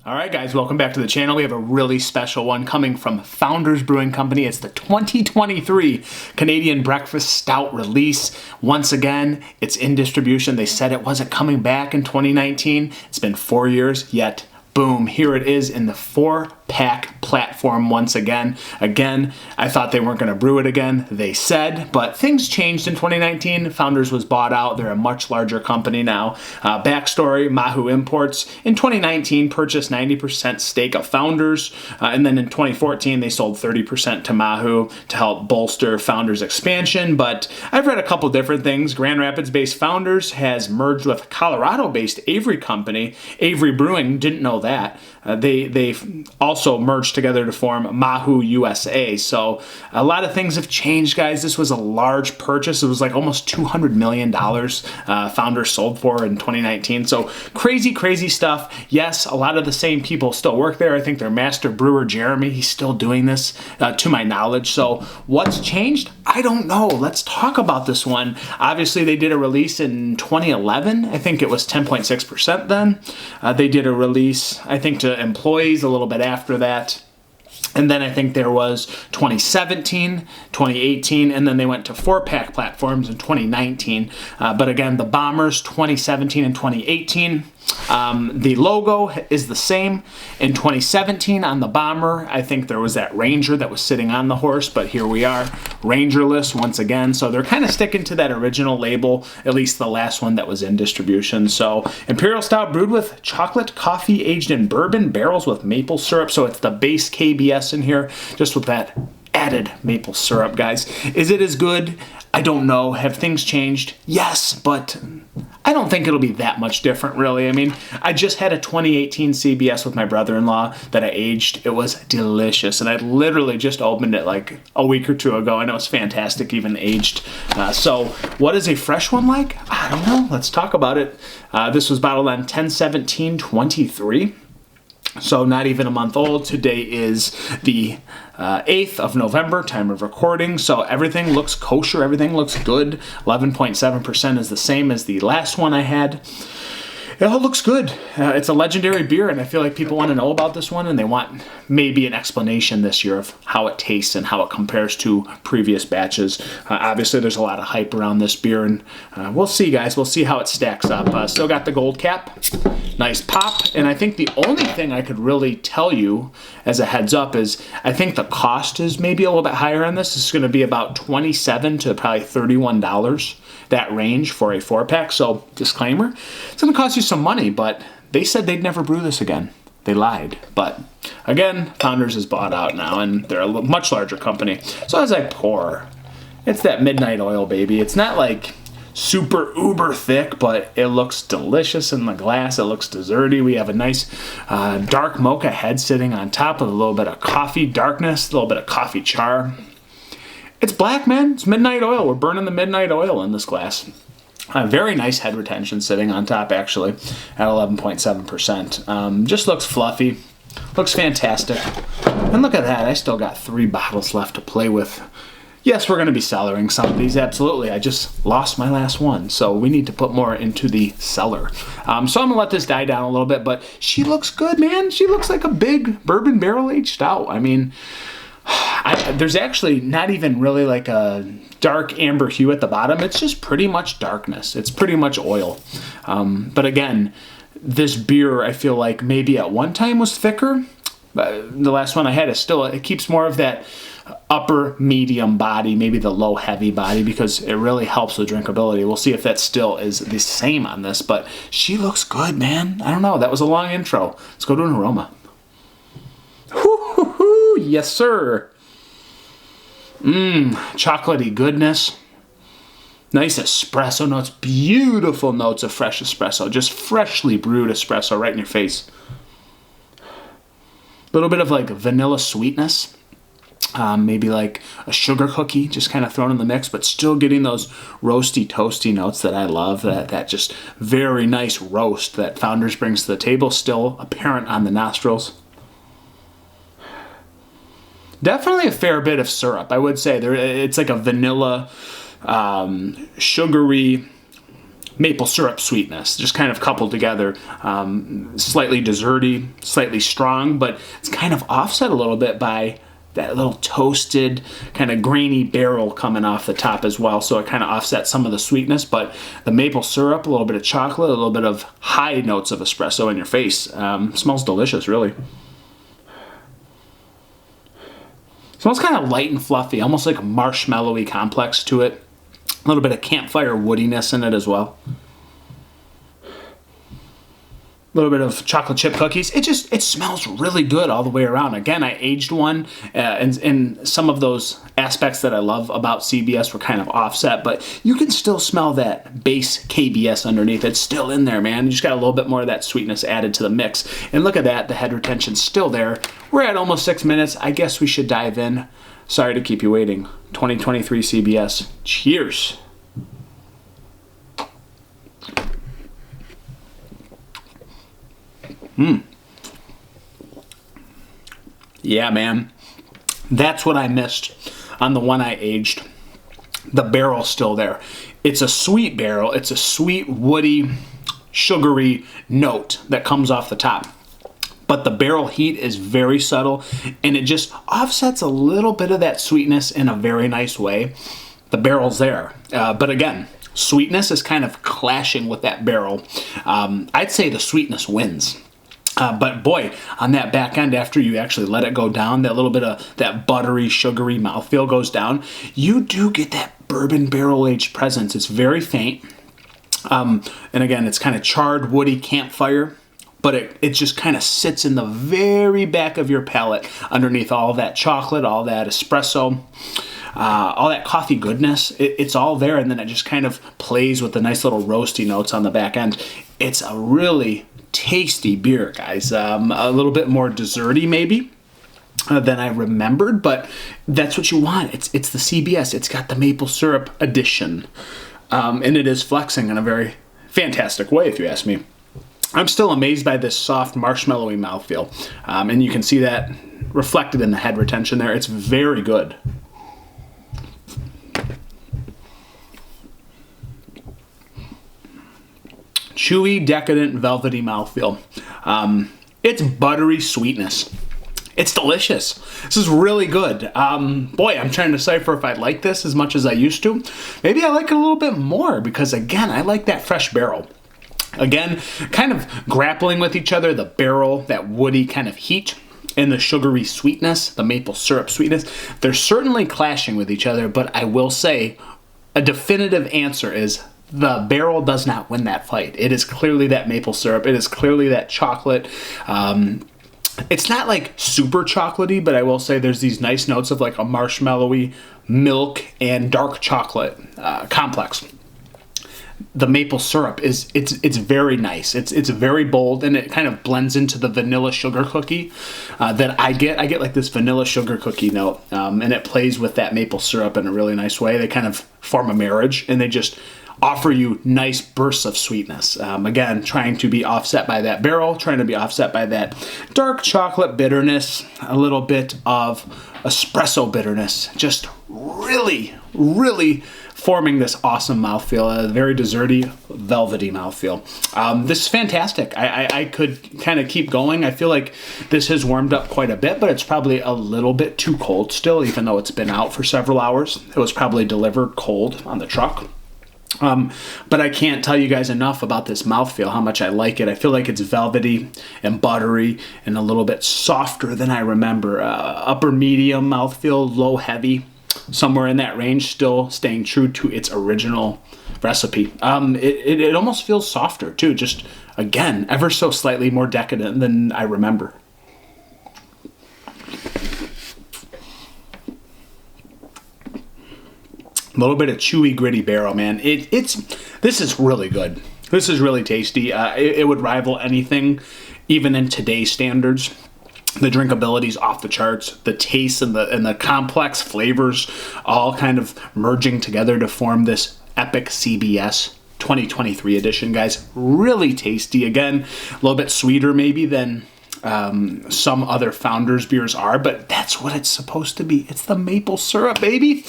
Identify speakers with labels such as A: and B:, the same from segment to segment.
A: All right, guys, welcome back to the channel. We have a really special one coming from Founders Brewing Company. It's the 2023 Canadian Breakfast Stout release. Once again, it's in distribution. They said it wasn't coming back in 2019. It's been 4 years, yet boom, here it is in the 4-pack platform once again. Again, I thought they weren't going to brew it again. They said, but things changed in 2019. Founders was bought out. They're a much larger company now. Backstory, Mahou Imports in 2019 purchased 90% stake of Founders, and then in 2014 they sold 30% to Mahou to help bolster Founders expansion. But I've read a couple different things. Grand Rapids-based Founders has merged with Colorado-based Avery company. Avery Brewing, didn't know that. They also merged together to form Mahou USA. So a lot of things have changed, guys. This was a large purchase. It was like almost $200 million Founders sold for in 2019. So crazy, crazy stuff. Yes, a lot of the same people still work there. I think their master brewer, Jeremy, he's still doing this to my knowledge. So what's changed? I don't know. Let's talk about this one. Obviously, they did a release in 2011. I think it was 10.6% then. They did a release, I think, to employees a little bit after that. And then I think there was 2017, 2018, and then they went to 4-pack platforms in 2019. But again, the Bombers 2017 and 2018. The logo is the same. In 2017 on the Bomber, I think there was that Ranger that was sitting on the horse, but here we are, Rangerless once again. So they're kind of sticking to that original label, at least the last one that was in distribution. So Imperial Stout brewed with chocolate, coffee, aged in bourbon, barrels with maple syrup. So it's the base KBS in here, just with that added maple syrup, guys. Is it as good? I don't know. Have things changed? Yes, but I don't think it'll be that much different, really. I mean, I just had a 2018 CBS with my brother-in-law that I aged. It was delicious, and I literally just opened it like a week or two ago, and it was fantastic, even aged. So what is a fresh one like? I don't know. Let's talk about it. This was bottled on 10/17/23. So not even a month old. Today is the 8th of November, time of recording. So everything looks kosher. Everything looks good. 11.7% is the same as the last one I had. It all looks good. It's a legendary beer, and I feel like people want to know about this one, and they want maybe an explanation this year of how it tastes and how it compares to previous batches. Obviously, there's a lot of hype around this beer, and we'll see, guys. We'll see how it stacks up. Still got the gold cap. Nice pop. And I think the only thing I could really tell you as a heads up is I think the cost is maybe a little bit higher on this. It's going to be about $27 to probably $31, that range for a 4-pack. So disclaimer, it's going to cost you some money, but they said they'd never brew this again. They lied. But again, Founders is bought out now, and they're a much larger company. So as I pour, it's that midnight oil, baby. It's not like super uber thick, but it looks delicious in the glass. It looks desserty. We have a nice dark mocha head sitting on top with a little bit of coffee darkness, a little bit of coffee char. It's black, man. It's midnight oil. We're burning the midnight oil in this glass. Very nice head retention sitting on top, actually, at 11.7%. Just looks fluffy. Looks fantastic. And look at that. I still got 3 bottles left to play with. Yes, we're going to be cellaring some of these, absolutely. I just lost my last one, so we need to put more into the cellar. So I'm going to let this die down a little bit, but she looks good, man. She looks like a big bourbon barrel-aged stout. I mean, there's actually not even really like a dark amber hue at the bottom. It's just pretty much darkness. It's pretty much oil. But again, this beer, I feel like maybe at one time was thicker. The last one I had is still, it keeps more of that upper medium body, maybe the low heavy body, because it really helps with drinkability. We'll see if that still is the same on this, but she looks good, man. I don't know. That was a long intro. Let's go to an aroma. Woo-hoo-hoo. Yes, sir. Chocolatey goodness. Nice espresso notes. Beautiful notes of fresh espresso. Just freshly brewed espresso right in your face. A little bit of like vanilla sweetness. Maybe like a sugar cookie just kind of thrown in the mix, but still getting those roasty, toasty notes that I love. That just very nice roast that Founders brings to the table, still apparent on the nostrils. Definitely a fair bit of syrup, I would say. It's like a vanilla, sugary maple syrup sweetness, just kind of coupled together. Slightly desserty, slightly strong, but it's kind of offset a little bit by that little toasted, kind of grainy barrel coming off the top as well. So it kind of offsets some of the sweetness, but the maple syrup, a little bit of chocolate, a little bit of high notes of espresso in your face. Smells delicious, really. Smells kind of light and fluffy, almost like a marshmallowy complex to it. A little bit of campfire woodiness in it as well. A little bit of chocolate chip cookies. It smells really good all the way around. Again, I aged one, and some of those aspects that I love about CBS were kind of offset, but you can still smell that base KBS underneath. It's still in there, man. You just got a little bit more of that sweetness added to the mix. And look at that, the head retention's still there. We're at almost 6 minutes. I guess we should dive in. Sorry to keep you waiting. 2023 CBS. Cheers. Yeah, man. That's what I missed on the one I aged. The barrel's still there. It's a sweet barrel. It's a sweet, woody, sugary note that comes off the top. But the barrel heat is very subtle, and it just offsets a little bit of that sweetness in a very nice way. The barrel's there. But again, sweetness is kind of clashing with that barrel. I'd say the sweetness wins. But boy, on that back end, after you actually let it go down, that little bit of that buttery, sugary mouthfeel goes down, you do get that bourbon barrel-aged presence. It's very faint. And again, it's kind of charred, woody campfire, but it just kind of sits in the very back of your palate underneath all that chocolate, all that espresso, all that coffee goodness. It's all there, and then it just kind of plays with the nice little roasty notes on the back end. It's a really tasty beer, guys. A little bit more desserty maybe than I remembered, but that's what you want. It's the CBS. It's got the maple syrup addition, and it is flexing in a very fantastic way, if you ask me. I'm still amazed by this soft marshmallowy mouthfeel, and you can see that reflected in the head retention there. It's very good. Chewy, decadent, velvety mouthfeel. It's buttery sweetness. It's delicious. This is really good. Boy, I'm trying to decipher if I like this as much as I used to. Maybe I like it a little bit more because, again, I like that fresh barrel. Again, kind of grappling with each other, the barrel, that woody kind of heat, and the sugary sweetness, the maple syrup sweetness. They're certainly clashing with each other, but I will say a definitive answer is the barrel does not win that fight. It is clearly that maple syrup. It is clearly that chocolate. It's not like super chocolatey, but I will say there's these nice notes of like a marshmallowy milk and dark chocolate complex. The maple syrup it's very nice. It's very bold, and it kind of blends into the vanilla sugar cookie that I get. I get like this vanilla sugar cookie note, and it plays with that maple syrup in a really nice way. They kind of form a marriage, and they just offer you nice bursts of sweetness. Again, trying to be offset by that barrel, trying to be offset by that dark chocolate bitterness, a little bit of espresso bitterness, just really, really forming this awesome mouthfeel, a very desserty, velvety mouthfeel. This is fantastic. I could kind of keep going. I feel like this has warmed up quite a bit, but it's probably a little bit too cold still, even though it's been out for several hours. It was probably delivered cold on the truck. But I can't tell you guys enough about this mouthfeel, how much I like it. I feel like it's velvety and buttery and a little bit softer than I remember. Upper medium mouthfeel, low heavy, somewhere in that range, still staying true to its original recipe. It almost feels softer too, just again, ever so slightly more decadent than I remember. A little bit of chewy, gritty barrel, man. This is really good. This is really tasty. It would rival anything, even in today's standards. The drinkability's off the charts. The taste and the complex flavors all kind of merging together to form this epic CBS 2023 edition, guys. Really tasty. Again, a little bit sweeter maybe than some other Founders beers are, but that's what it's supposed to be. It's the maple syrup, baby.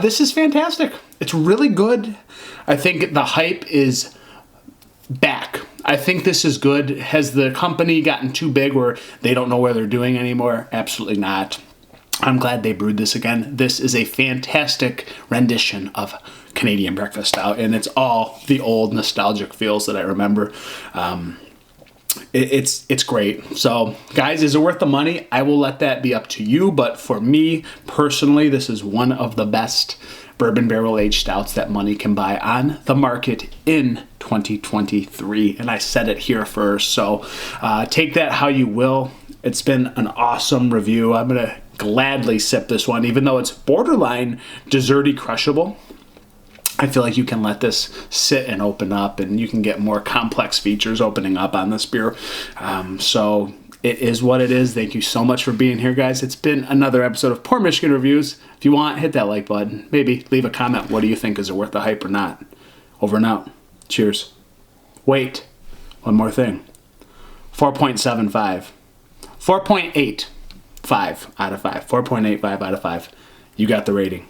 A: This is fantastic. It's really good. I think the hype is back. I think this is good. Has the company gotten too big where they don't know where they're doing anymore? Absolutely not. I'm glad they brewed this again. This is a fantastic rendition of Canadian breakfast stout, and it's all the old nostalgic feels that I remember. It's great. So, guys, is it worth the money? I will let that be up to you, but for me personally, this is one of the best bourbon barrel-aged stouts that money can buy on the market in 2023, and I said it here first. So, take that how you will. It's been an awesome review. I'm gonna gladly sip this one, even though it's borderline desserty crushable. I feel like you can let this sit and open up, and you can get more complex features opening up on this beer. So it is what it is. Thank you so much for being here, guys. It's been another episode of Pour Michigan Reviews. If you want, hit that like button. Maybe leave a comment. What do you think? Is it worth the hype or not? Over and out. Cheers. Wait. One more thing. 4.75. 4.85 out of 5. 4.85 out of 5. You got the rating.